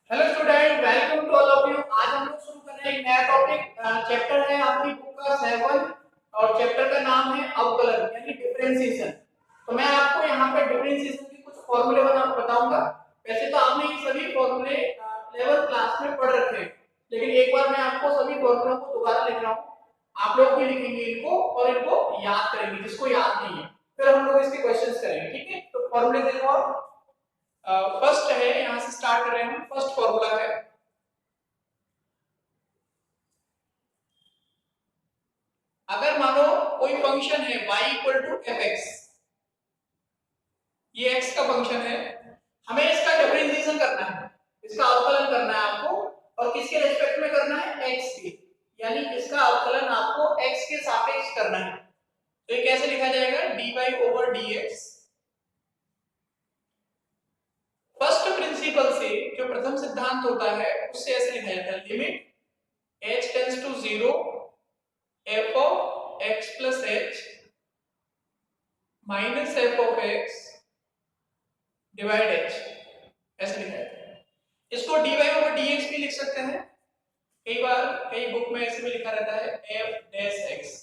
Hello student, welcome to all of you. आज हम लोग शुरू कर रहे हैं एक नया टॉपिक। चैप्टर है आपकी बुक का 7 और चैप्टर का नाम है अवकलन यानी डिफरेंशिएशन। तो मैं आपको यहाँ पे डिफरेंशिएशन के कुछ फॉर्मूले बताऊंगा। वैसे तो आपने ये सभी फॉर्मूले 11th क्लास में पढ़ रखे हैं, लेकिन एक बार मैं आपको सभी फॉर्मूलों को दोबारा लिख रहा हूँ। आप लोग भी लिखेंगे इनको और इनको याद करेंगे जिसको याद नहीं है, फिर हम लोग इसके क्वेश्चंस करेंगे। ठीक है, तो फॉर्मूले देखो आप। फर्स्ट है, यहां से स्टार्ट कर रहे हैं हम। फर्स्ट फॉर्मूला है, अगर मानो कोई फंक्शन है y equal to f x, ये x का फंक्शन है, हमें इसका डिफरेंशिएशन करना है, इसका अवकलन करना है आपको। और किसके रेस्पेक्ट में करना है? x के, यानी इसका अवकलन आपको x के सापेक्ष करना है। तो ये कैसे लिखा जाएगा? dy over dx। First principle से, जो प्रथम सिद्धांत होता है, उससे ऐसे लिखा जाता है limit h tends to 0 f of x plus h minus f of x divide h, ऐसे लिखा जाता है। इसको dy ओवर dx भी लिख सकते हैं। कई बार कई बुक में ऐसे भी लिखा रहता है f डैश x।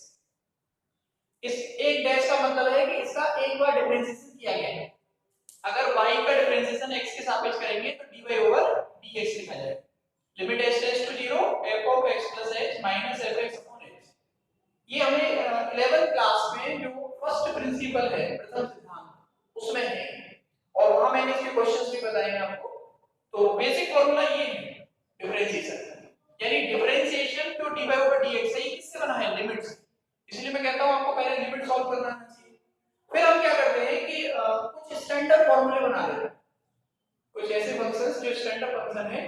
इस एक डैश का मतलब है कि इसका एक बार डिफरेंशिएशन किया गया है। अगर y का डिफरेंशिएशन x के सापेक्ष करेंगे तो dy ओवर dx लिखा जाएगा। Limit h tends to 0 f of x plus h minus f x upon h। ये हमें 11th क्लास में जो फर्स्ट प्रिंसिपल है, प्रथम सिद्धांत, उसमें है और वहां मैंने इसके क्वेश्चंस भी बताए हैं आपको। तो बेसिक फार्मूला ये है डिफरेंशिएशन, यानी डिफरेंशिएशन जो dy ओवर dx है, ये किससे बना है? लिमिट से। इसलिए मैं कहता हूं आपको पहले लिमिट सॉल्व करना आना चाहिए। फिर हम क्या करते हैं कि कुछ स्टैंडर्ड फार्मूले बना लेते हैं। कुछ ऐसे फंक्शंस जो स्टैंडर्ड फंक्शन है,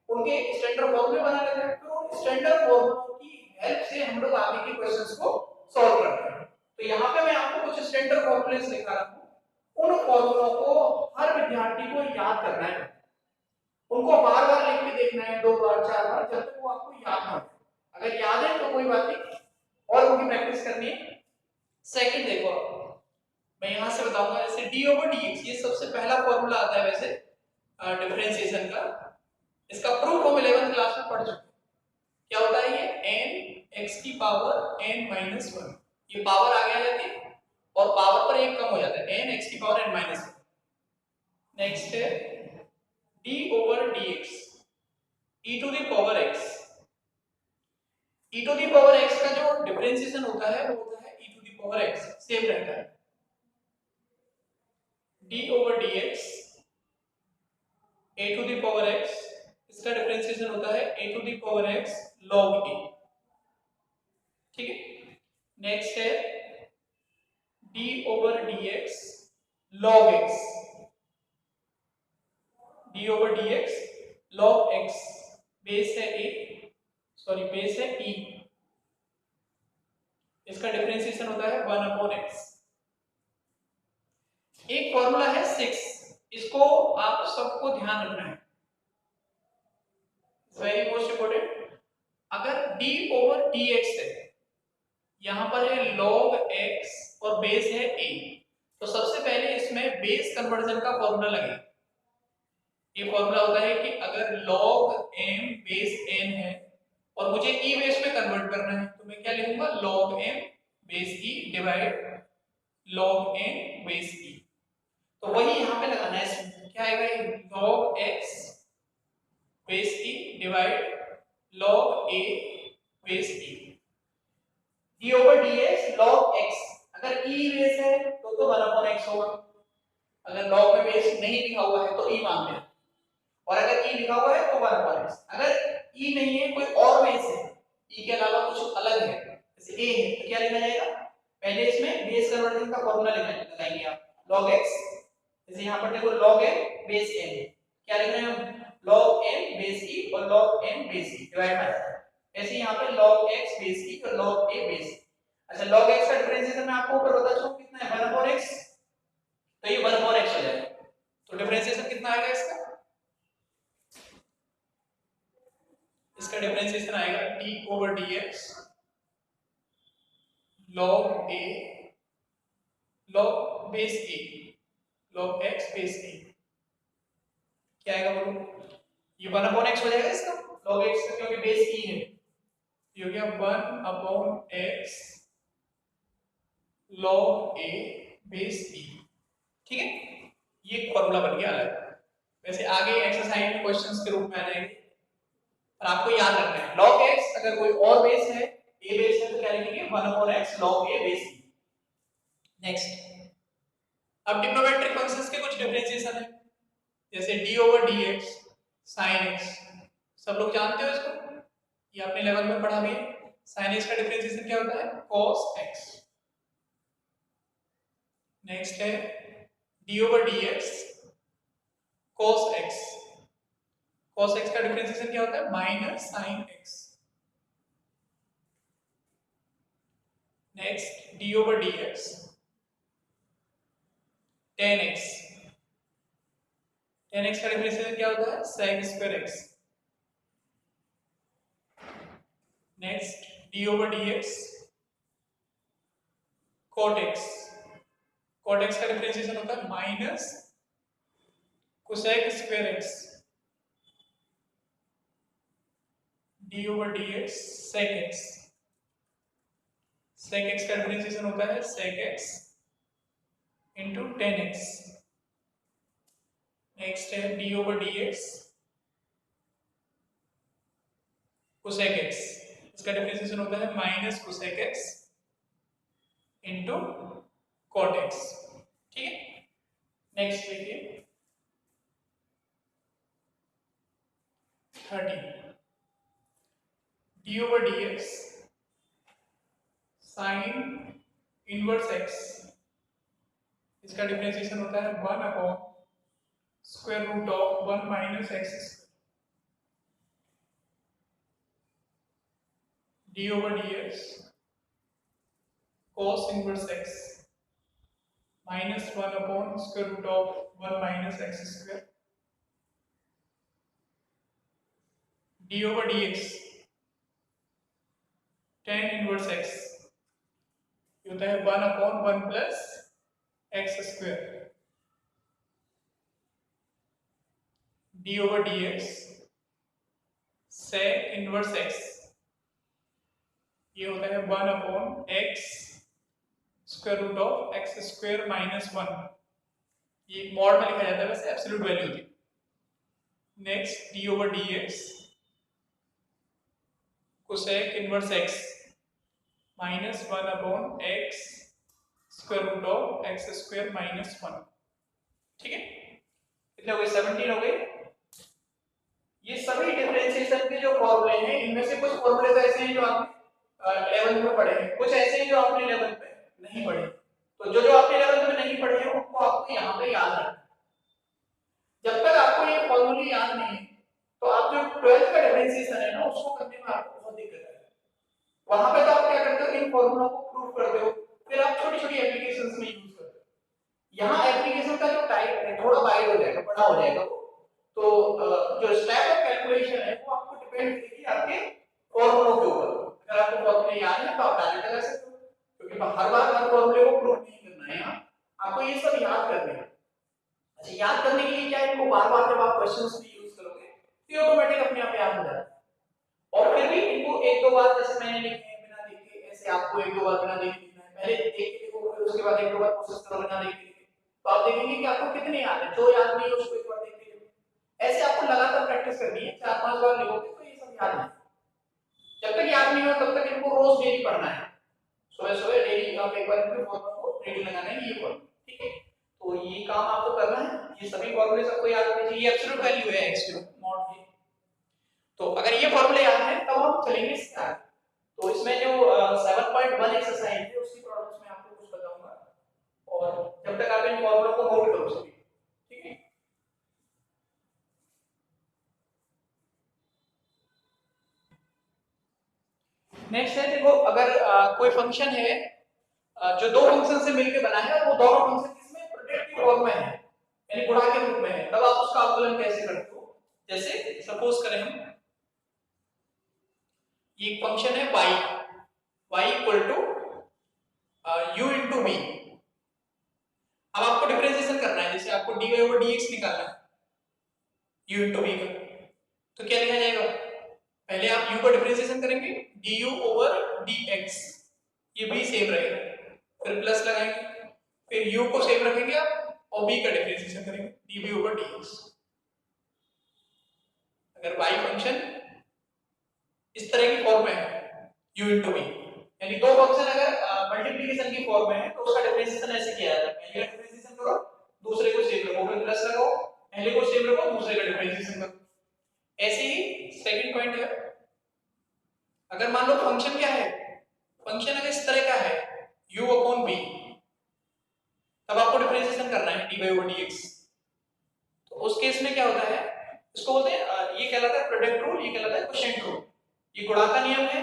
उनके स्टैंडर्ड फार्मूले बना लेते हैं। फिर उन स्टैंडर्ड फार्मूलों की हेल्प से हम लोग आगे के क्वेश्चंस को सॉल्व करते हैं। तो यहाँ पे मैं आपको कुछ स्टैंडर्ड फार्मूले लिखा रहा हूँ। उन फार्मूलों को हर विद्यार्थी को याद करना है, उनको बार बार लिख के देखना है, 2 बार 4 बार, जब तक वो आपको याद ना हो। अगर याद है तो कोई बात नहीं, और उनकी प्रैक्टिस करनी है। सेकंड देखो आप, मैं यहां से बताऊंगा। जैसे डी ओवर डी एक्स, ये सबसे पहला फॉर्मूला आता है वैसे डिफरेंशिएशन का। इसका प्रूफ हम 11th क्लास में पढ़ चुके हैं। क्या होता है ये? n x की पावर n माइनस 1, ये पावर आगे आ जाती है और पावर पर एक कम हो जाता है, n x की पावर n माइनस 1। नेक्स्ट है d over dx e to the power x। e to the power x का जो डिफरेंशिएशन होता है वो होता है e to the power x, same रहता है। d over dx a to the power x, इसका डिफरेंशिएशन होता है a to the power x log a। ठीक है। नेक्स्ट है d over dx log x, d over dx log x, base है a, sorry base है e, इसका differentiation होता है 1 अपॉन x। एक फॉर्मूला है 6, इसको आप सबको ध्यान रखना है, वेरी मोस्ट इंपोर्टेंट। अगर d ओवर dx है, यहां पर है log x और बेस है a, तो सबसे पहले इसमें बेस कन्वर्जन का फॉर्मूला लगेगा। ये फॉर्मूला होता है कि अगर log m बेस n है और मुझे e बेस में कन्वर्ट करना है, तो मैं क्या लिखूंगा? log m base e divide log n base e। तो वही यहां पे लगाना है। इसमें क्या आएगा? log x base e divide log a base e। d over dx log x, अगर e बेस है तो 1 अपॉन x होगा। अगर log में बेस नहीं लिखा हुआ है तो e मानते हैं, और अगर e लिखा हुआ है तो 1 अपॉन x। अगर e नहीं है, कोई और बेस है, e के अलावा कुछ अलग है, जैसे a है, तो क्या लिखा जाएगा? पहले इसमें बेस कन्वर्जन का फॉर्मूला लगाएंगे आप, log x। जैसे यहाँ पर देखो log n बेस n है, क्या लिख रहे हैं हम? log n बेस e और log n base e divide by. ऐसे यहाँ पे log x बेस e और log a बेस e। अच्छा, log x का डिफरेंशिएशन मैं आपको ऊपर बता चुका कितना है, 1 अपॉन x, तो ये 1 अपॉन x हो जाएगा। तो डिफरेंशिएशन कितना आएगा इसका? इसका डिफरेंशिएशन आएगा d over dx log a log base a log x base a। क्या आएगा बोलो? ये 1 अपॉन x हो जाएगा इसका log x का, क्योंकि बेस e है, ये हो गया 1 upon x log a base e। ठीक है, ये फॉर्मूला बन गया अलग। वैसे आगे एक्सरसाइज में क्वेश्चंस के रूप में आ जाएंगे, पर आपको याद रखना है log x अगर कोई और बेस है, a बेस है, तो क्या लिखेंगे 1 upon x log a base e। Next, अब ट्रिग्नोमेट्रिक फंक्शंस के कुछ डिफरेंशिएशन है, जैसे d over dx sin x, सब लोग जानते हो इसको, ये आपने लेवल में पढ़ा भी है। sin x का डिफरेंशिएशन क्या होता है cos x। नेक्स्ट है d over dx cos x, cos x का डिफरेंशिएशन क्या होता है minus sin x। Next d over dx tan x, tan x का डिफरेंशिएशन क्या होता है sec square x। Next d over dx cot x, cot x का differentiation होता है minus cosec square x। d over dx sec x, sec x का differentiation होता है sec x into tan x। Next है d over dx cosec x, इसका differentiation होता है minus cosec x into cot x। ठीक है, नेक्स्ट देखिए 30 d over dx sin inverse x, इसका डिफरेंशिएशन होता है 1 upon square root of 1 minus x d over dx cos inverse x minus 1 upon square root of 1 minus x square d over dx tan inverse x, ये होता है 1 upon 1 plus x square d over dx sec inverse x, ये होता है 1 upon x square root of x square minus 1, ये mod में लिखा जाता है, वैसे एब्सोल्यूट वैल्यू होती है। Next d over dx cosec inverse x minus 1 upon x square root of x square minus 1। ठीक है, कितने हो गए 17 हो गए। ये सभी डिफरेंशिएशन के जो फॉर्मूले हैं, इनमें से कुछ फॉर्मूले तो ऐसे हैं जो आपने 11th में पढ़े हैं, कुछ ऐसे हैं जो आपने 11th में नहीं पढ़े। तो जो आपने 11th में नहीं पढ़े हैं उनको आपको यहाँ पे याद रखना। जब तक आपको ये फॉर्मूले याद नहीं है तो आप जो 12th का डिफरेंशिएशन है ना उसको करने में आपको बहुत दिक्कत है। वहां पे तो आप क्या करते हो इन फॉर्मूलों को प्रूव करते हो, फिर आप छोटी छोटी एप्लीकेशंस में यूज करते हो। यहाँ एप्लीकेशन का जो टाइप है थोड़ा वाइड हो जाएगा, बड़ा हो जाएगा, तो जो स्टेप ऑफ कैलकुलेशन है वो आपको डिपेंड करेगी आपके फॉर्मूलों के ऊपर। अगर आपको फॉर्मूले याद है तो आप डायरेक्ट लगा सकते हो, क्योंकि हर बार हर फॉर्मूले को प्रूव नहीं करना है, यहाँ आपको ये सब याद करना है। अच्छा, याद करने के लिए क्या है, इनको बार बार जब आप क्वेश्चंस में यूज करोगे तो ऑटोमेटिक अपने आप याद हो जाता है। और फिर भी इनको एक दो बार जैसे मैंने लिखे हैं बिना देखे, ऐसे आपको एक दो बार बिना देखे लिखना है, पहले देख के देखो फिर उसके बाद एक दो बार कोशिश करो बिना देखे, तो आप देखेंगे कि आपको कितने याद है। जो याद नहीं है उसको एक बार देख के देखो। ऐसे आपको लगातार प्रैक्टिस करनी है, 4-5 बार लिखोगे तो ये सब याद है। जब तक याद नहीं हो तब तक इनको रोज डेली पढ़ना है, सुबह सुबह डेली आप एक बार इनके फॉर्मूला को रेडी लगाना है, ये फॉर्मूला। ठीक है, तो ये काम आपको करना है, ये सभी फॉर्मूले सबको याद होने चाहिए। ये एब्सोल्यूट वैल्यू है x की मॉड की, तो अगर ये फॉर्मूले याद है तब हम चलेंगे इसके आगे। तो इसमें जो 7.1 एक्सरसाइज है उसकी प्रॉब्लम्स में आपको कुछ बताऊंगा, और जब तक आप इन फॉर्मूलों को नोट करो सभी। ठीक है, नेक्स्ट है, देखो अगर कोई फंक्शन है जो दो फंक्शन से मिलकर बना है और वो दोनों फंक्शन किसमें प्रोडक्टिव फॉर्म में है, यानी गुणा के रूप में है, तब आप उसका अवकलन कैसे करते हो। जैसे सपोज करें हम ये एक फंक्शन है y equal to u into v। अब आपको डिफरेंशिएशन करना है, जैसे आपको dy ओवर dx निकालना है u इंटू v का, तो क्या लिखा जाएगा, पहले आप u का डिफरेंशिएशन करेंगे du ओवर dx, ये भी सेम रहेगा, फिर प्लस लगाएंगे, फिर u को सेम रखेंगे आप और b का डिफरेंशिएशन करेंगे dv ओवर dx। अगर y फंक्शन इस तरह की फॉर्म में है u इंटू v, यानी दो फंक्शन अगर मल्टीप्लिकेशन की फॉर्म में है तो उसका डिफरेंशिएशन ऐसे किया जाता है, पहले का डिफरेंशिएशन करो दूसरे को सेम रखो, फिर प्लस लगाओ, पहले को सेम रखो दूसरे का डिफरेंशिएशन करो। ऐसे ही सेकंड पॉइंट है, अगर मान लो फंक्शन क्या है, फंक्शन अगर इस तरह का है u अपॉन v, तब आपको डिफरेंशिएशन करना है dy ओवर dx। तो उस केस में क्या होता है, इसको बोलते हैं ये कहलाता है प्रोडक्ट रूल, ये कहलाता है क्वोशिएंट रूल। ये गुणा का नियम है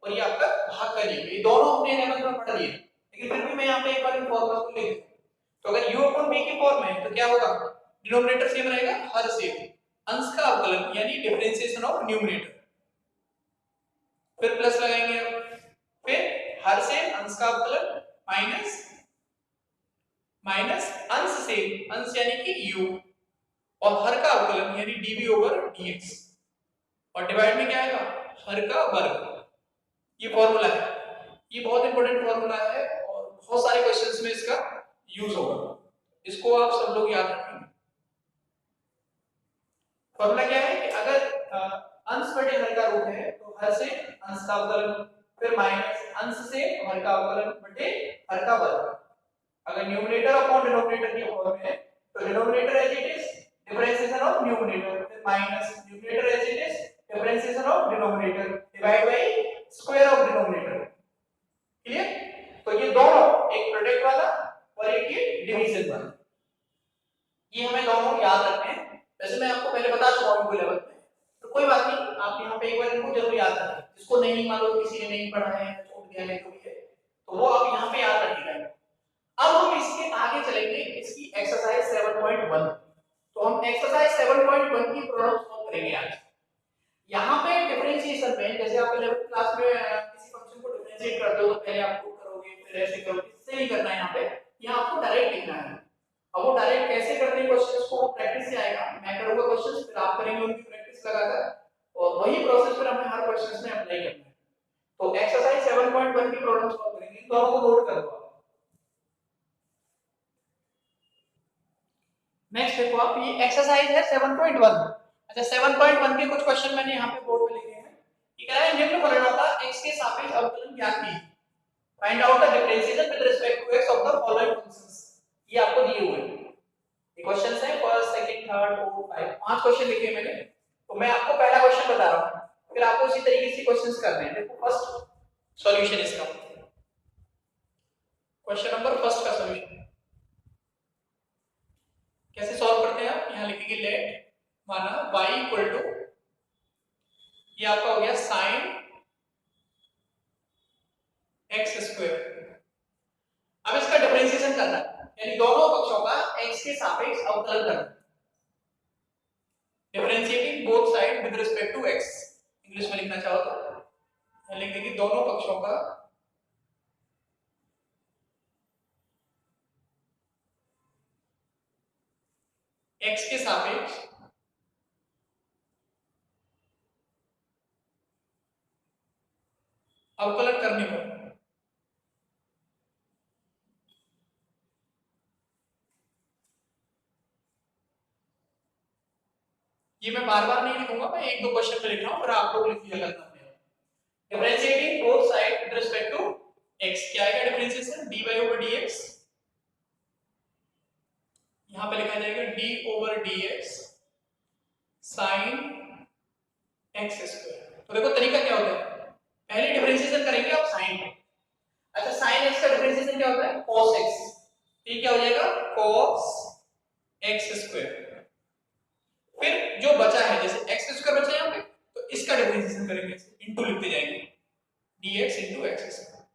और ये आपका भाग का नियम, ये दोनों अपने लेवल पर पढ़ लिए, लेकिन फिर भी मैं यहाँ पे एक बार इन फॉर्मूला को लिख दूं। तो अगर u अपॉन v की फॉर्म है तो क्या होगा, डिनोमिनेटर सेम रहेगा, हर सेम, अंश का अवकलन यानी डिफरेंशिएशन ऑफ न्यूमरेटर, फिर प्लस लगाएंगे, फिर हर से अंश का अवकलन माइनस माइनस अंश से अंश यानी कि u और हर का अवकलन यानी dv ओवर dx, और डिवाइड में क्या आएगा, हर का वर्ग। ये फॉर्मूला है, ये बहुत इंपॉर्टेंट फॉर्मूला है और बहुत सारे क्वेश्चंस में इसका यूज होगा, इसको आप सब लोग याद रखेंगे। फॉर्मूला क्या है कि अगर अंश बटे हर का रूप है तो हर से अंश का अवकलन, फिर माइनस अंश से हर का अवकलन बटे हर का वर्ग। अगर न्यूमरेटर अपॉन डिनोमिनेटर की फॉर्म है तो denominator as it is differentiation of numerator, फिर minus numerator as it is differentiation of denominator divide by square of denominator. Clear? तो ये दोनों, एक प्रोडक्ट वाला और एक ये डिवीजन वाला, ये हमें दोनों याद रखने हैं। वैसे मैं आपको पहले बता चुका हूं लेवल में, तो कोई बात नहीं, आप यहाँ पे एक बार इनको जरूर याद रखें, जिसको नहीं मालूम, किसी ने नहीं पढ़ा है, छूट गया है, तो वो आप यहाँ पे याद रखिएगा। अब हम इसके आगे चलेंगे, इसकी एक्सरसाइज 7.1। तो हम एक्सरसाइज 7.1 की प्रॉब्लम सॉल्व करेंगे आज। यहाँ पे डिफरेंशिएशन में, जैसे आप 11th क्लास में किसी फंक्शन को डिफरेंशिएट करते हो तो पहले आप प्रूव करोगे, फिर ऐसे करोगे, इससे नहीं करना है यहाँ पे, यहाँ आपको डायरेक्ट लिखना है। अब वो डायरेक्ट कैसे करते हैं क्वेश्चंस को, प्रैक्टिस से आएगा, मैं करूंगा क्वेश्चंस, फिर आप करेंगे उनकी प्रैक्टिस लगाकर, और वही प्रोसेस फिर हमें हर क्वेश्चंस में अप्लाई करना है। तो एक्सरसाइज 7.1 की प्रॉब्लम सॉल्व करेंगे, इन दोनों को नोट करो। नेक्स्ट देखो आप, ये एक्सरसाइज है 7.1। अच्छा, 7.1 के कुछ क्वेश्चन मैंने यहाँ पे बोर्ड पे लिखे हैं। ये कह रहा है निम्न परिणामता x के सापेक्ष अवकलन ज्ञात कीजिए, find out the differentiation with respect to x of the following functions. ये आपको दिए हुए हैं, ये क्वेश्चंस हैं first, second, third, fourth, 5, 5 question लिखे हैं मैंने। तो मैं आपको पहला क्वेश्चन बता रहा हूं, फिर आपको उसी तरीके से क्वेश्चंस करने हैं। देखो फर्स्ट सॉल्यूशन इसका, क्वेश्चन नंबर फर्स्ट का सॉल्यूशन कैसे सॉल्व करते हैं आप, यहां लिखेंगे लेट माना y इक्वल टू, ये आपका हो गया साइन x स्क्वायर। अब इसका डिफरेंशिएशन करना है, यानी दोनों पक्षों का x के सापेक्ष अवकलन करना, differentiating both side with respect to x। English में लिखना चाहो तो लिख देंगे दोनों पक्षों का x के सापेक्ष अवकलन करने पर। ये मैं बार बार नहीं लिखूंगा, मैं एक दो क्वेश्चन पे लिख रहा हूं, फिर आप लोग लिख लिया करना। Differentiating both side with respect to x, क्या आएगा डिफरेंशिएशन, dy ओवर dx, यहां पे लिखा जाएगा d over dx sin x square. तो देखो तरीका क्या होता है, पहले डिफरेंशिएशन करेंगे आप sin को। अच्छा, sin x का डिफरेंशिएशन क्या होता है, cos x, ये क्या हो जाएगा cos x स्क्वायर। फिर जो बचा है, जैसे x स्क्वायर बचा है यहाँ पे, तो इसका डिफरेंशिएशन करेंगे, इनटू लिखते जाएंगे dx into x स्क्वायर,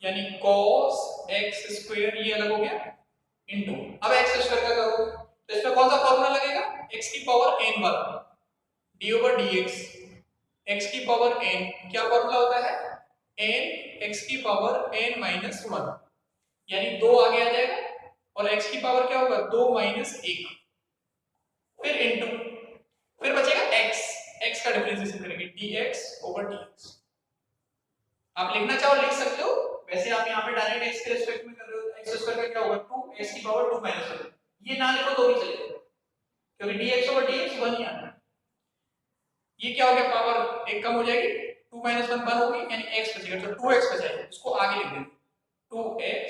यानी cos x स्क्वायर, ये अलग हो गया, इनटू अब x स्क्वायर का करो तो इसमें कौन सा फॉर्मूला लगेगा, x की पावर n वाला, d ओवर dx, x की पावर n, क्या फॉर्मूला होता है, n x की पावर n माइनस 1, यानी 2 आगे आ जाएगा और x की पावर क्या होगा 2 माइनस 1, फिर इनटू फिर बचेगा x, x का डिफरेंशिएशन करेंगे dx ओवर dx। आप लिखना चाहो लिख सकते हो, वैसे आप यहाँ पे डायरेक्ट x के रिस्पेक्ट में कर रहे हो, x स्क्वायर का क्या होगा 2x की पावर 2 माइनस 1, ये ना लिखो तो भी चलेगा क्योंकि dx ओवर dx 1 ही आना है। ये क्या हो गया, पावर एक कम हो जाएगी, 2 माइनस 1 1 होगी यानी x बचेगा, तो 2x बचेगा, इसको आगे लिख देंगे 2x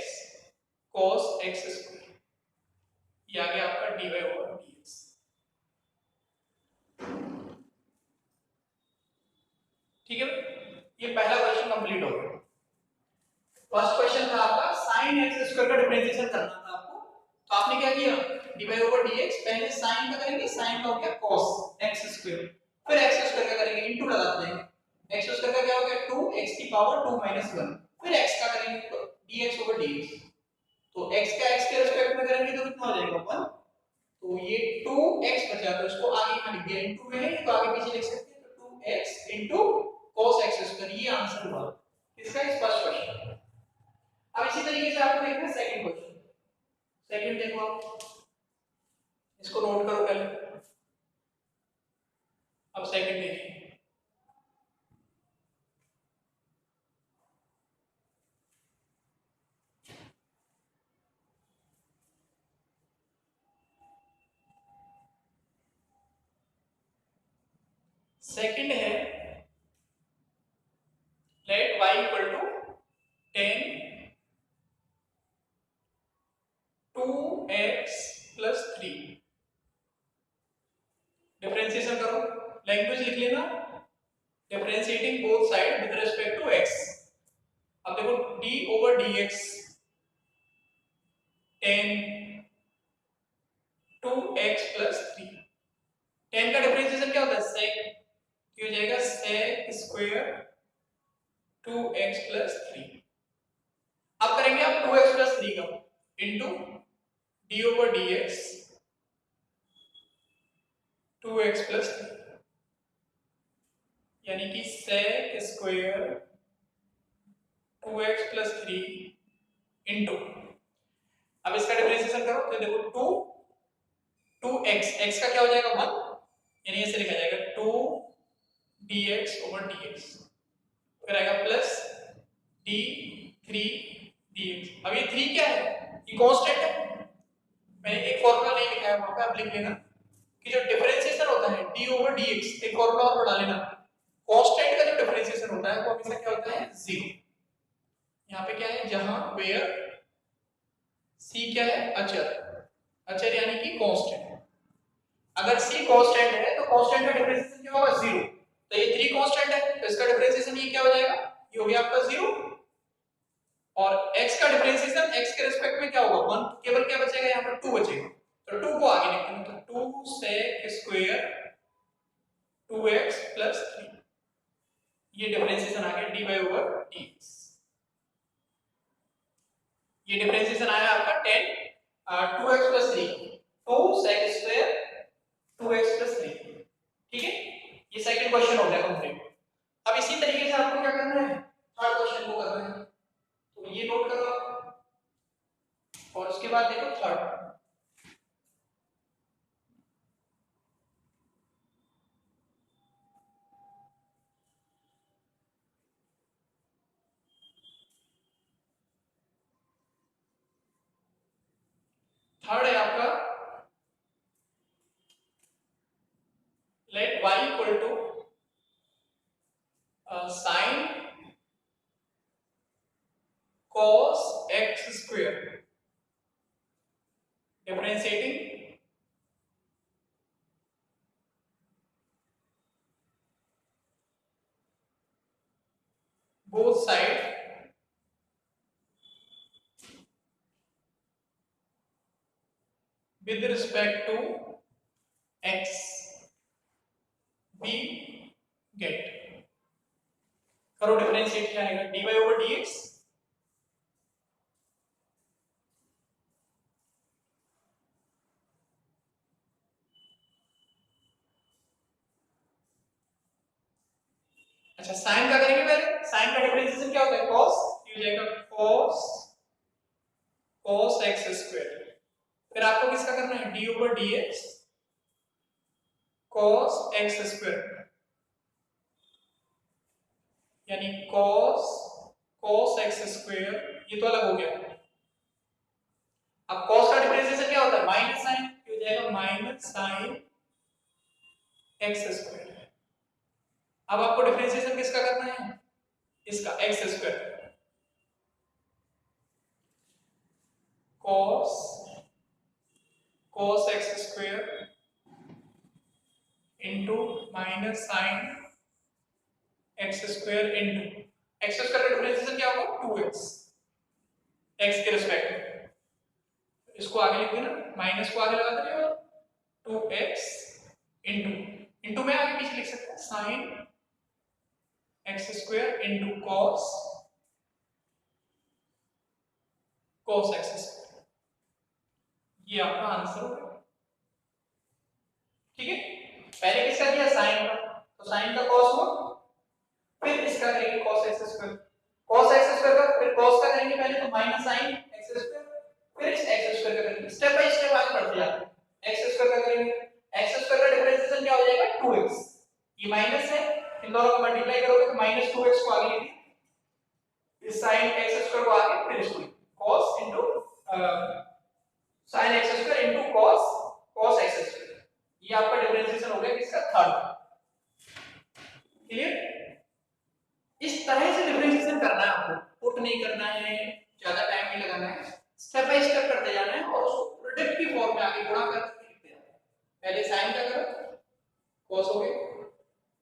cos x स्क्वायर, ये आ गया आपका dy ओवर dx। ठीक है, ये पहला क्वेश्चन कंप्लीट हो गया। फर्स्ट क्वेश्चन था आपका sin x स्क्वायर का डिफरेंशिएशन करना था आपको, तो आपने क्या किया dy ओवर dx, पहले sin का करेंगे, sin का हो गया cos x स्क्वायर, फिर x स्क्वायर का करेंगे इनटू लगा देंगे, x स्क्वायर का क्या हो गया 2x की पावर 2 माइनस 1, फिर x का करेंगे तो dx ओवर dx, तो x का x के रिस्पेक्ट में करेंगे तो कितना हो जाएगा 1, तो ये 2x बचा, तो इसको आगे यहाँ लिख दिया, इनटू में है तो आगे पीछे लिख सकते हैं, तो 2x into cos x square, ये आंसर हुआ इसका इस फर्स्ट क्वेश्चन। अब इसी तरीके से आपको देखना है सेकंड क्वेश्चन। सेकंड देखो आप, इसको नोट करो पहले। अब सेकंड देखिए, सेकंड है let y equal to 10 2x plus 3, differentiation करो, लैंग्वेज लिख लेना, differentiating both side with respect to x। अब देखो d over dx 10 2x plus 3, 10 का डिफरेंशिएशन क्या होता है sec, ये हो जाएगा sec स्क्वायर 2x प्लस 3। अब करेंगे आप 2x प्लस 3 का into d over dx 2x plus 3, यानी कि sec square 2x plus 3 into, अब इसका डिफरेंशिएशन करो तो देखो 2x, x का क्या हो जाएगा 1, यानी ऐसे लिखा जाएगा 2 dx ओवर dx, फिर आएगा प्लस d 3 dx। अब ये 3 क्या है, ये कांस्टेंट है, मैंने एक फॉर्मूला नहीं लिखा है वहां पे, आप लिख लेना कि जो डिफरेंशिएशन होता है d ओवर dx, एक फॉर्मूला और बढ़ा लेना, कांस्टेंट का जो डिफरेंशिएशन होता है वो हमेशा क्या होता है 0। यहाँ पे क्या है, जहां वेयर c क्या है अचर, अचर यानी कि कांस्टेंट, अगर c कांस्टेंट है तो कांस्टेंट का डिफरेंशिएशन क्या होगा 0, तो ये 3 कांस्टेंट है तो इसका डिफरेंशिएशन ये क्या हो जाएगा, ये हो गया आपका 0, और x का डिफरेंशिएशन x के रिस्पेक्ट में क्या होगा 1, केवल क्या बचेगा यहाँ पर 2 बचेगा, तो 2 को आगे लिखते हैं, तो 2 sec स्क्वायर 2x प्लस 3, ये डिफरेंशिएशन आ गया dy ओवर dx। ये डिफरेंशिएशन आया आपका 10 2x plus 3, 2 sec square 2x plus 3। ठीक है, ये सेकंड क्वेश्चन हो गया कंप्लीट। अब इसी तरीके से आपको क्या करना है, थर्ड क्वेश्चन को करना है, तो ये नोट करो और उसके बाद देखो थर्ड। थर्ड है आपका let y equal to sin cos x square, differentiating both side with respect to x, b get, करो डिफरेंशिएट, क्या आएगा dy ओवर dx, अच्छा साइन का करेंगे पहले, साइन का डिफरेंशिएशन क्या होता है cos, ये हो जाएगा cos x स्क्वायर, फिर आपको किसका करना है d over dx cos x square, यानी cos x स्क्वायर, ये तो अलग हो गया। अब cos का डिफरेंशिएशन क्या होता है? माइनस साइन, हो जाएगा माइनस साइन x स्क्वायर। अब आपको डिफरेंशिएशन किसका करना है? इसका x square, cos x square into minus sine x square into x square का डिफरेंशिएशन क्या होगा? 2x x के रिस्पेक्ट में। इसको आगे लिख देना, माइनस को आगे लगा देंगे और 2x इंटू में आगे पीछे लिख सकते हैं sine x square into cos x square. ये आपका आंसर होगा। ठीक है, पहले किसका दिया? साइन का, तो साइन का cos हुआ, फिर इसका करेंगे cos x स्क्वायर, का फिर cos का करेंगे पहले, तो माइनस साइन x स्क्वायर, फिर इस x स्क्वायर का करेंगे। स्टेप बाय स्टेप आगे बढ़ते जाते हैं। x स्क्वायर का करेंगे, x स्क्वायर का डिफरेंशिएशन क्या हो जाएगा? 2x, ये माइनस है, इन दोनों को मल्टीप्लाई करोगे तो माइनस 2x को आगे लिखिए, इस sin x स्क्वायर को आगे, फिर इसको cos into sin x square into cos x square. ये आपका डिफरेंशिएशन हो गया किसका? थर्ड। क्लियर? इस तरह से डिफरेंशिएशन करना है आपको, पुट नहीं करना है, ज्यादा टाइम नहीं लगाना है, स्टेप बाय स्टेप करते जाना है और उसको प्रोडक्ट की फॉर्म में आगे गुणा करके लिखते जाना है। पहले sin का करो, cos हो गया,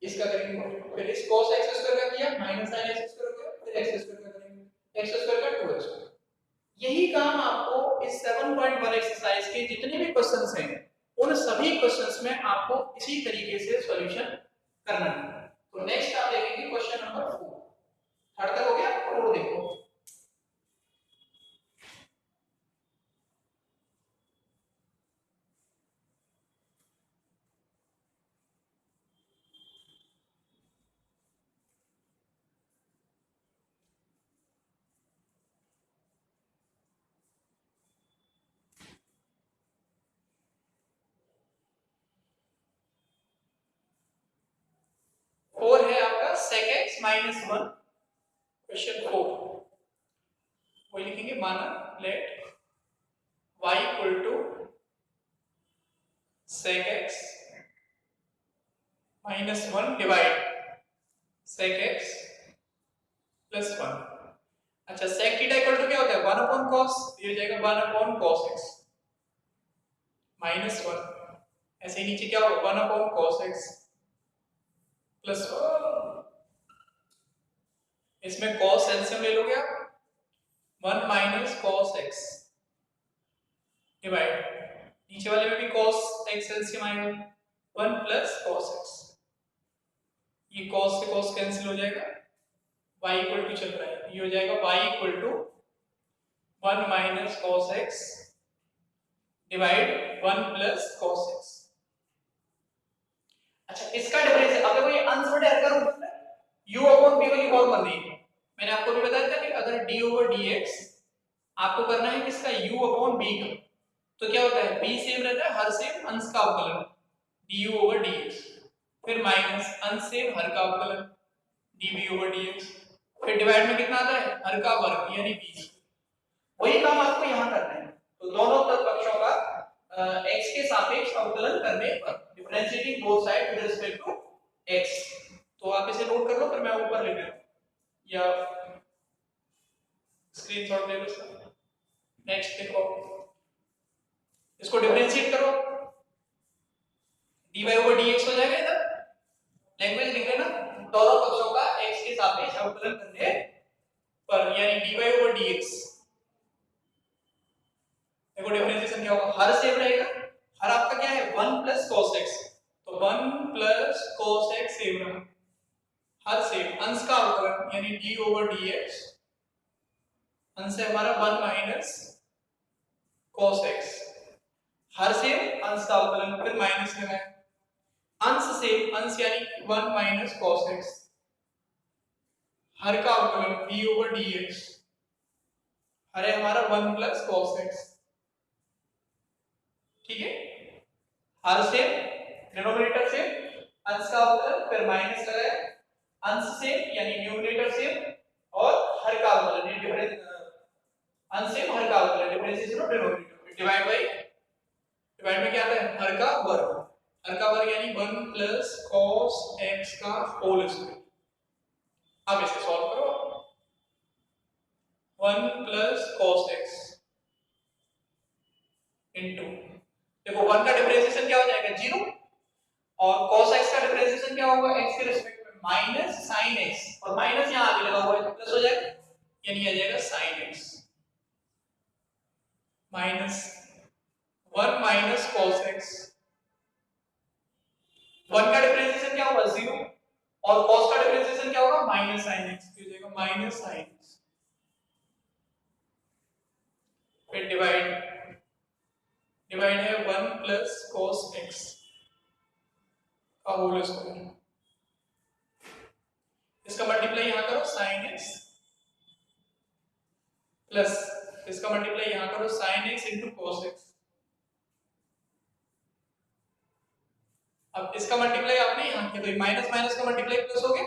इसका करेंगे, फिर इस cos x स्क्वायर का किया, माइनस sin x स्क्वायर हो गया, फिर x स्क्वायर का करेंगे, x स्क्वायर का 2x। यही काम आपको इस 7.1 एक्सरसाइज के जितने भी क्वेश्चंस हैं, उन सभी क्वेश्चंस में आपको इसी तरीके से सॉल्यूशन करना है। तो नेक्स्ट आप देखेंगे क्वेश्चन नंबर 4। थर्ड तक हो गया, 4 देखो। फोर है आपका sec x माइनस 1, क्वेश्चन 4। वही लिखेंगे, माना let y equal to sec x minus 1 divide sec x plus 1। अच्छा, sec थीटा इक्वल टू क्या होता है? 1 अपॉन cos, ये हो जाएगा 1 अपॉन cos x माइनस 1। ऐसे ही नीचे क्या होगा? 1 अपॉन cos x प्लस 1। इसमें cos एलसीएम ले लोगे आप, 1 माइनस cos x डिवाइड, नीचे वाले में भी cos x एलसीएम आएगा, 1 प्लस cos x, ये cos से cos कैंसिल हो जाएगा, y इक्वल टू चल रहा है, ये हो जाएगा y equal to 1 minus cos x divide 1 plus cos x। अच्छा, इसका डिफरेंस अब देखो, ये अनसर्टेन एरर का रूप है, u अपॉन b वाली फॉर्म बन रही है। मैंने आपको भी बताया था कि अगर d ओवर dx आपको करना है किसका? u अपॉन b का, तो क्या होता है? b सेम रहता है, हर सेम अंश का अवकलन du ओवर dx, फिर माइनस अंश सेम हर का अवकलन dv ओवर dx, फिर डिवाइड में कितना आता है? हर का वर्ग यानी b। वही काम आपको यहां करना है। तो दोनों पक्षों का x के सापेक्ष अवकलन करने पर, differentiating both side with respect to x। तो आप इसे नोट कर लो, फिर मैं ऊपर लिख रहा हूं या स्क्रीनशॉट ले लो इसका। नेक्स्ट देखो, इसको डिफरेंशिएट करो, dy ओवर dx हो जाएगा, इधर लैंग्वेज लिख लेना, दोनों पक्षों का x के सापेक्ष अवकलन करने पर, यानी dy ओवर dx। देखो डिफरेंशिएशन क्या होगा? हर सेम रहेगा, हर आपका क्या है? 1 प्लस cos x, तो 1 प्लस cos x सेम रहा, हर सेम अंश का अवकलन यानी d ओवर dx, अंश है हमारा 1 माइनस cos x, हर सेम अंश का अवकलन, फिर माइनस में है अंश सेम, अंश यानी 1 माइनस cos x, हर का अवकलन d ओवर dx, हर है हमारा 1 प्लस cos x। ठीक है, हर सेम डिनोमिनेटर से अंश का अवकलन फिर माइनस लगाए, अंश से यानी न्यूमरेटर से और हर का अवकलन डिफरेंस, अंश से हर का अवकलन differentiation of denominator divide bye, divide में क्या आता है हर का वर्ग, हर का वर्ग यानी 1 प्लस cos x का होल स्क्वायर। अब इसे सॉल्व करो, 1 प्लस cos x इनटू, देखो 1 का डिफरेंशिएशन क्या हो जाएगा 0 और cos x का डिफरेंशिएशन क्या होगा x के रिस्पेक्ट में माइनस sin x, और माइनस यहां आगे लगा हुआ है तो प्लस हो जाएगा, यानी आ जाएगा sin x minus 1 minus cos x, 1 का डिफरेंशिएशन क्या होगा 0 और cos का डिफरेंशिएशन क्या होगा माइनस sin x, तो हो जाएगा माइनस sin x, फिर डिवाइड, डिवाइड है 1 प्लस cos x का होल स्क्वायर, इसका मल्टीप्लाई यहां करो sin x प्लस इसका मल्टीप्लाई यहां करो sin x into cos x, अब इसका मल्टीप्लाई आपने यहां किया तो माइनस माइनस का मल्टीप्लाई प्लस हो गया,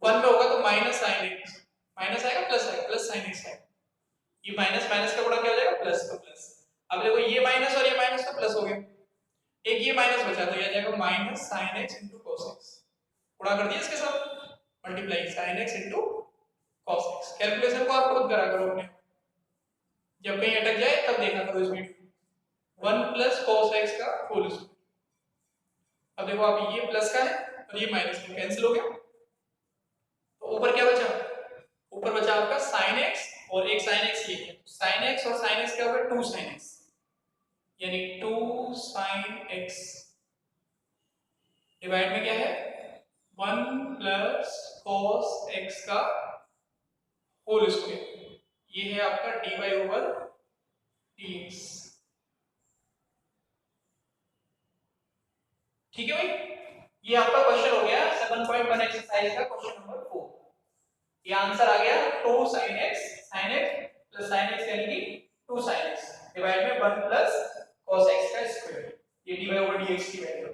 1 में होगा तो माइनस sin x, माइनस आएगा प्लस sin x आएगा, ये माइनस माइनस का गुणा क्या हो जाएगा प्लस का प्लस, अब देखो ये माइनस और ये माइनस का प्लस हो गया, एक ये माइनस बचा तो ये आ जाएगा minus sin x into cos x, गुणा कर दिया इसके साथ multiply sin x into cos x, calculation को आप खुद करा करो अपने, जब कहीं अटक जाए तब देखा करो इस वीडियो, 1 प्लस cos x का होल स्क्वायर, अब देखो आप ये प्लस का है और ये माइनस का कैंसिल हो गया, तो ऊपर क्या बचा, ऊपर बचा आपका sin x और एक sin x ये है, sin x और sin x क्या होगा 2 sin x, यानी 2 sin x डिवाइड में क्या है 1 प्लस cos x का होल स्क्वायर, ये है आपका dy ओवर dx, ठीक है भाई, ये आपका क्वेश्चन हो गया 7.1 एक्सरसाइज का क्वेश्चन नंबर 4, ये आंसर आ गया 2 sin x plus sin x यानी कि 2 sin x डिवाइड में 1 प्लस cos x का स्क्वायर, ये dy ओवर dx की वैल्यू,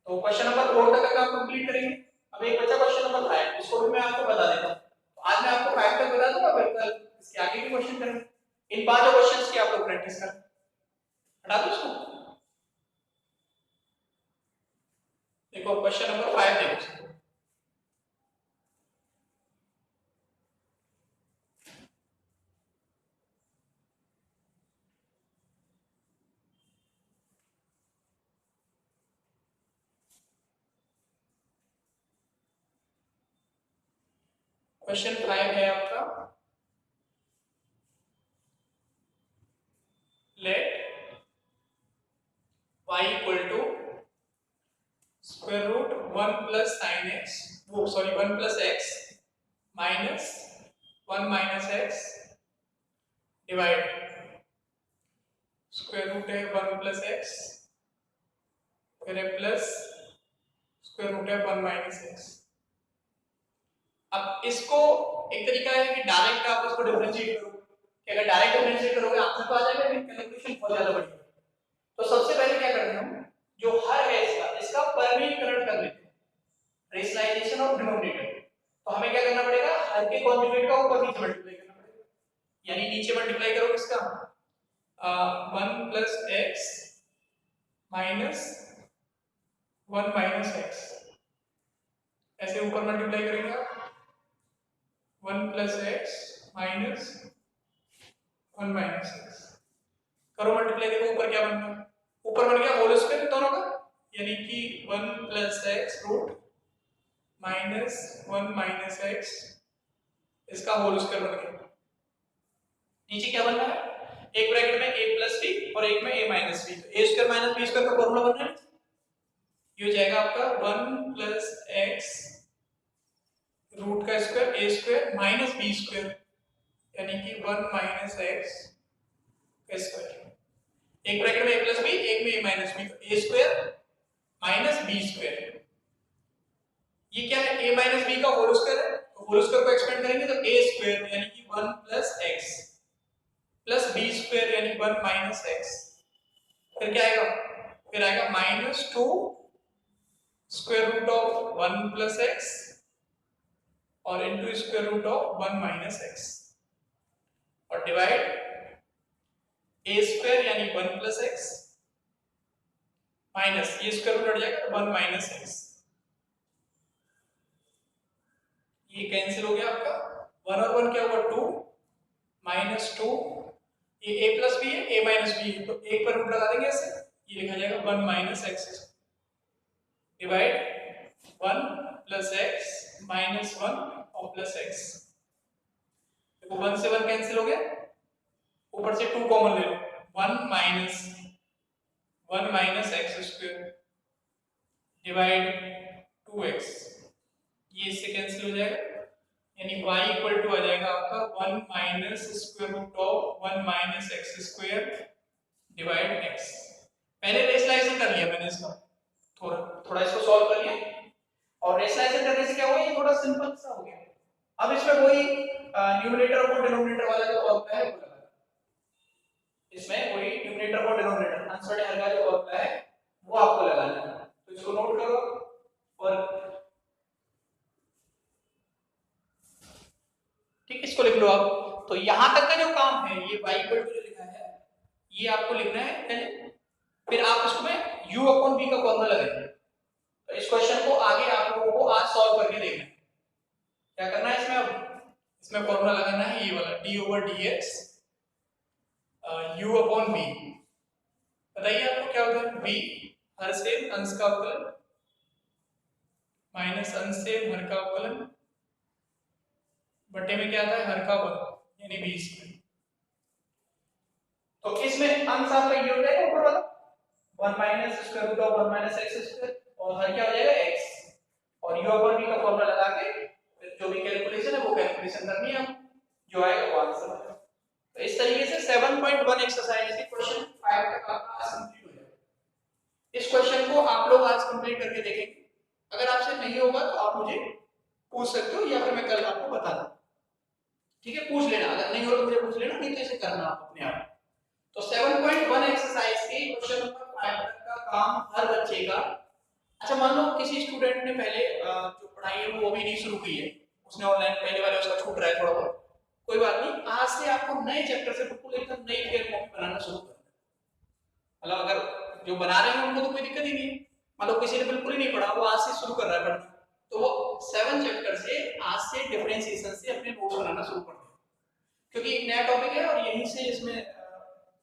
तो क्वेश्चन नंबर 4 तक का काम कंप्लीट करेंगे, अब एक बचा क्वेश्चन नंबर 5, इसको भी मैं आपको बता देता हूं, तो आज मैं आपको 5 तक बता दूंगा, फिर कल इसके आगे के क्वेश्चन करेंगे, इन पांचों क्वेश्चंस की आप लोग प्रैक्टिस करें, हटा दो इसको, देखो क्वेश्चन नंबर 5 देखो, क्वेश्चन 5 है आपका, let y equal to square root 1 plus sin x, वो sorry 1 plus x minus 1 minus x divide square root है 1 प्लस x फिर है प्लस स्क्वायर रूट है 1 माइनस x, अब इसको एक तरीका है कि डायरेक्ट आप इसको डिफरेंशिएट करो, कि अगर डायरेक्ट डिफरेंशिएट करोगे आंसर तो आ जाएगा, लेकिन कैलकुलेशन बहुत ज्यादा बढ़ेगा, तो सबसे पहले क्या करना है, जो हर है इसका परिमीकरण कर लेते हैं, रेशनलाइजेशन ऑफ डिनोमिनेटर, तो हमें क्या करना पड़ेगा हर के कॉन्जुगेट का ऊपर नीचे मल्टीप्लाई करना पड़ेगा, यानी नीचे मल्टीप्लाई करो किसका 1 plus x minus 1 minus x, ऐसे ऊपर मल्टीप्लाई करेंगे आप 1 plus x minus 1 minus x, करो मल्टीप्लाई, देखो ऊपर क्या बन गया, ऊपर बन गया होल स्क्वायर दोनों का, यानी कि 1 plus x root minus 1 minus x इसका होल स्क्वायर बन गया, नीचे क्या बन रहा है एक ब्रैकेट में a प्लस b और एक में a माइनस b, तो a square minus b square का फॉर्मूला बन रहा है, ये हो जाएगा आपका 1 प्लस x रूट का square a square minus b square, यानी कि 1 माइनस x का स्क्वायर, एक ब्रैकेट में a प्लस b एक में a माइनस b, तो a square minus b square, ये क्या है a माइनस b का होल स्क्वायर है, तो होल स्क्वायर को एक्सपेंड करेंगे तो a स्क्वायर यानी कि 1 plus x plus b square यानी 1 माइनस x, फिर क्या आएगा फिर आएगा -2 square root of 1 plus x और into square root of 1 minus x और डिवाइड ए स्क्वायर यानी 1 प्लस एक्स माइनस ये स्क्वायर रूट हट जाएगा तो 1 माइनस एक्स, ये कैंसिल हो गया आपका 1 और 1 क्या हुआ 2 -2 ये a प्लस बी है a माइनस बी है तो एक पर रूट लगा देंगे ऐसे ये लिखा जाएगा 1 minus x divide 1 plus x minus 1 और प्लस एक्स, देखो 1 से 1 कैंसिल हो गया ऊपर से 2 कॉमन ले लो 1 minus x square divide 2x ये इससे कैंसिल हो जाएगा यानी y इक्वल टू आ जाएगा आपका 1 minus square root of 1 minus x square divide x। पहले रेशनलाइजेशन कर लिया मैंने इसका थोड़ा इसको सॉल्व कर लिया और रेशनलाइजेशन करने से क्या हुआ ये थोड़ा सिंपल सा हो गया। अब इसमें वही न्यूमरेटर और डिनोमिनेटर वाला जो फॉर्मूला है वो लगा, इसमें वही न्यूमरेटर और डिनोमिनेटर आंसर हर का जो फॉर्मूला है वो आपको लगाना है, तो इसको नोट करो और ठीक इसको लिख लो आप। तो यहां तक का जो काम है ये y इक्वल टू जो लिखा है ये आपको लिखना है पहले, फिर आप इसको में u अपॉन v का फॉर्मूला लगाएंगे। तो इस क्वेश्चन को आगे आप लोगों को आज सॉल्व करके देखना है। क्या करना है इसमें, अब इसमें फॉर्मूला लगाना है ये वाला d over dx u upon v। बताइए आपको क्या होता है, v हर से अंश का अवकलन माइनस अंश से हर का अवकलन बटे में क्या आता है हर का वर्ग यानी 20। तो इसमें अंश आपका ये हो जाएगा ऊपर वाला 1 minus square root of 1 minus x square और हर क्या हो जाएगा x और u ओवर v का फॉर्मूला लगा के जो भी कैलकुलेशन है वो कैलकुलेशन करनी है जो आएगा वो आंसर आएगा। तो इस तरीके से 7.1 एक्सरसाइज के क्वेश्चन 5 तक आपका आज कंप्लीट हो जाएगा। इस क्वेश्चन को आप लोग आज कंप्लीट करके देखेंगे, अगर आपसे नहीं होगा तो आप मुझे पूछ सकते हो या फिर मैं कल आपको बता दूं, ठीक है पूछ लेना, अगर नहीं हो तो मुझे पूछ लेना, नहीं तो इसे करना आप अपने आप। तो 7.1 एक्सरसाइज के क्वेश्चन नंबर 5 तक का काम हर बच्चे का। अच्छा मान लो किसी स्टूडेंट ने पहले जो पढ़ाई है वो अभी नहीं शुरू की है, उसने ऑनलाइन पहले वाले उसका छूट रहा है थोड़ा बहुत, कोई बात नहीं, आज से आपको नए चैप्टर से बिल्कुल एकदम नई फेयर कॉपी बनाना शुरू करना है। मतलब अगर जो बना रहे हैं उनको तो कोई दिक्कत ही नहीं है, मतलब किसी ने बिल्कुल ही नहीं पढ़ा वो आज से शुरू कर रहा है पढ़ना, तो वो 7 चैप्टर से आज से डिफरेंशिएशन से अपने नोट्स बनाना शुरू कर दें, क्योंकि एक नया टॉपिक है और यहीं से इसमें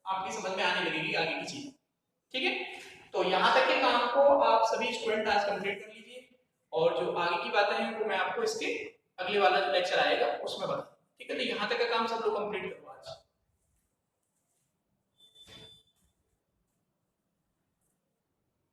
आपकी समझ में आने लगेगी आगे की चीज, ठीक है। तो यहाँ तक के काम को आप सभी स्टूडेंट आज कंप्लीट कर लीजिए और जो आगे की बातें हैं वो मैं आपको इसके अगले वाला जो लेक्चर आएगा उसमें बताऊँ, ठीक है। तो यहाँ तक का काम सब लोग कंप्लीट करो।